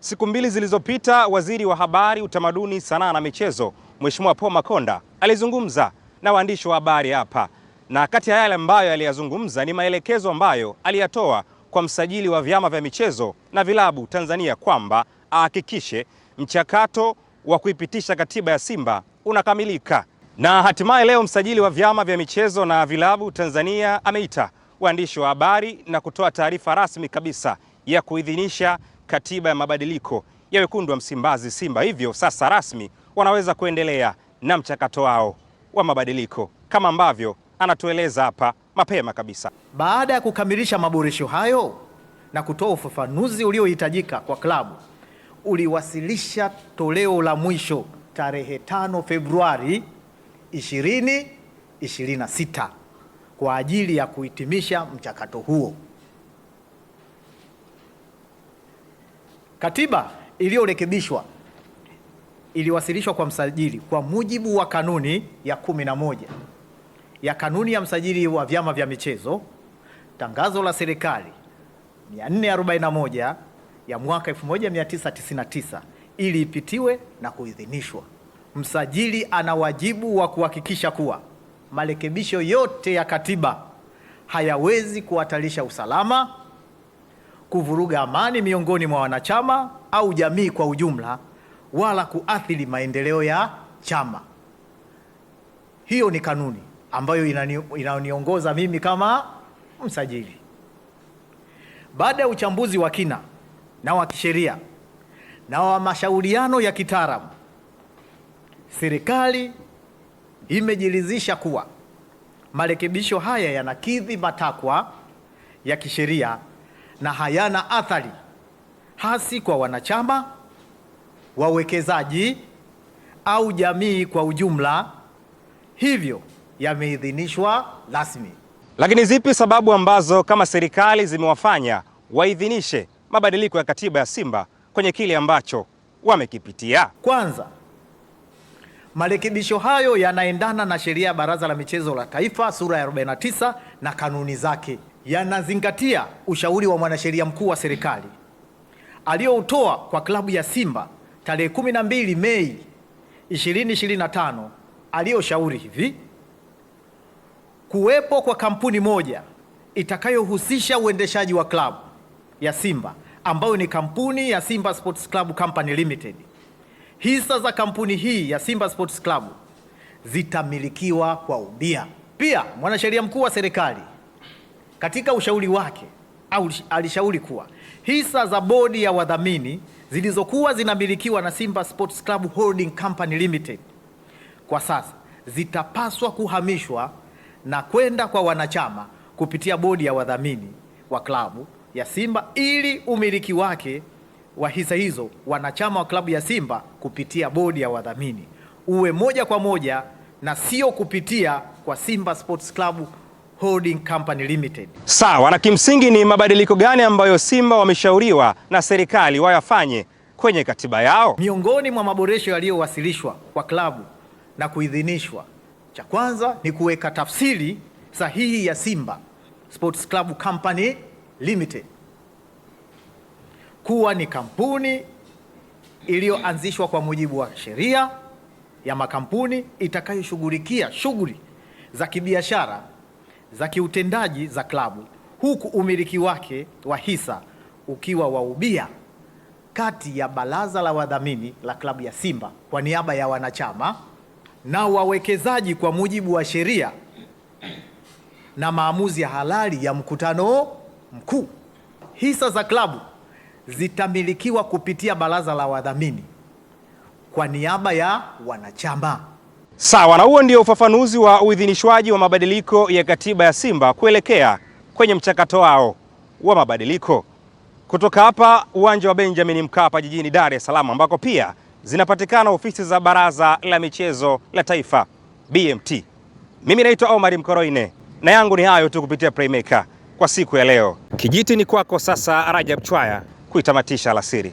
Siku mbili zilizopita, Waziri wa Habari, Utamaduni, Sanaa na Michezo, Mheshimiwa Paul Makonda alizungumza na waandishi wa habari hapa, na kati ya yale ambayo aliyazungumza ni maelekezo ambayo aliyatoa kwa msajili wa vyama vya michezo na vilabu Tanzania kwamba ahakikishe mchakato wa kuipitisha katiba ya Simba unakamilika. Na hatimaye leo msajili wa vyama vya michezo na vilabu Tanzania ameita waandishi wa habari na kutoa taarifa rasmi kabisa ya kuidhinisha katiba ya mabadiliko ya wekundu wa Msimbazi Simba. Hivyo sasa rasmi wanaweza kuendelea na mchakato wao wa mabadiliko kama ambavyo anatueleza hapa mapema kabisa. Baada ya kukamilisha maboresho hayo na kutoa ufafanuzi uliohitajika kwa klabu, uliwasilisha toleo la mwisho tarehe 5 Februari 2026 kwa ajili ya kuhitimisha mchakato huo. Katiba iliyorekebishwa iliwasilishwa kwa msajili kwa mujibu wa kanuni ya 11 ya kanuni ya msajili wa vyama vya michezo, tangazo la serikali 441 ya mwaka 1999 ili ipitiwe na kuidhinishwa. Msajili ana wajibu wa kuhakikisha kuwa marekebisho yote ya katiba hayawezi kuhatarisha usalama, kuvuruga amani miongoni mwa wanachama au jamii kwa ujumla, wala kuathiri maendeleo ya chama. Hiyo ni kanuni ambayo inaniongoza mimi kama msajili. Baada ya uchambuzi wa kina na wa kisheria na wa mashauriano ya kitaalamu, serikali imejiridhisha kuwa marekebisho haya yanakidhi matakwa ya kisheria na hayana athari hasi kwa wanachama, wawekezaji au jamii kwa ujumla, hivyo yameidhinishwa rasmi. Lakini zipi sababu ambazo kama serikali zimewafanya waidhinishe mabadiliko ya katiba ya Simba kwenye kile ambacho wamekipitia? Kwanza, marekebisho hayo yanaendana na sheria ya Baraza la Michezo la Taifa sura ya 49 na kanuni zake. Yanazingatia ushauri wa mwanasheria mkuu wa serikali aliyoutoa kwa klabu ya Simba tarehe 12 Mei 2025, aliyoshauri hivi: kuwepo kwa kampuni moja itakayohusisha uendeshaji wa klabu ya Simba ambayo ni kampuni ya Simba Sports Club Company Limited. Hisa za kampuni hii ya Simba Sports Club zitamilikiwa kwa ubia. Pia mwanasheria mkuu wa serikali katika ushauri wake alishauri kuwa hisa za bodi ya wadhamini zilizokuwa zinamilikiwa na Simba Sports Club Holding Company Limited kwa sasa zitapaswa kuhamishwa na kwenda kwa wanachama kupitia bodi ya wadhamini wa klabu ya Simba, ili umiliki wake wa hisa hizo wanachama wa klabu ya Simba kupitia bodi ya wadhamini uwe moja kwa moja na sio kupitia kwa Simba Sports Club Holding Company Limited. Sawa, na kimsingi ni mabadiliko gani ambayo Simba wameshauriwa na serikali wayafanye kwenye katiba yao? Miongoni mwa maboresho yaliyowasilishwa kwa klabu na kuidhinishwa, cha kwanza ni kuweka tafsiri sahihi ya Simba Sports Club Company Limited kuwa ni kampuni iliyoanzishwa kwa mujibu wa sheria ya makampuni itakayoshughulikia shughuli za kibiashara za kiutendaji za klabu, huku umiliki wake wa hisa ukiwa wa ubia kati ya baraza la wadhamini la klabu ya Simba kwa niaba ya wanachama na wawekezaji kwa mujibu wa sheria na maamuzi ya halali ya mkutano mkuu. Hisa za klabu zitamilikiwa kupitia baraza la wadhamini kwa niaba ya wanachama. Sawa, na huo ndio ufafanuzi wa uidhinishwaji wa mabadiliko ya katiba ya Simba kuelekea kwenye mchakato wao wa mabadiliko. Kutoka hapa uwanja wa Benjamin Mkapa jijini Dar es Salaam, ambako pia zinapatikana ofisi za Baraza la Michezo la Taifa BMT. Mimi naitwa Omar Mkoroine na yangu ni hayo tu kupitia Playmaker kwa siku ya leo. Kijiti ni kwako sasa Rajab Chwaya kuitamatisha alasiri.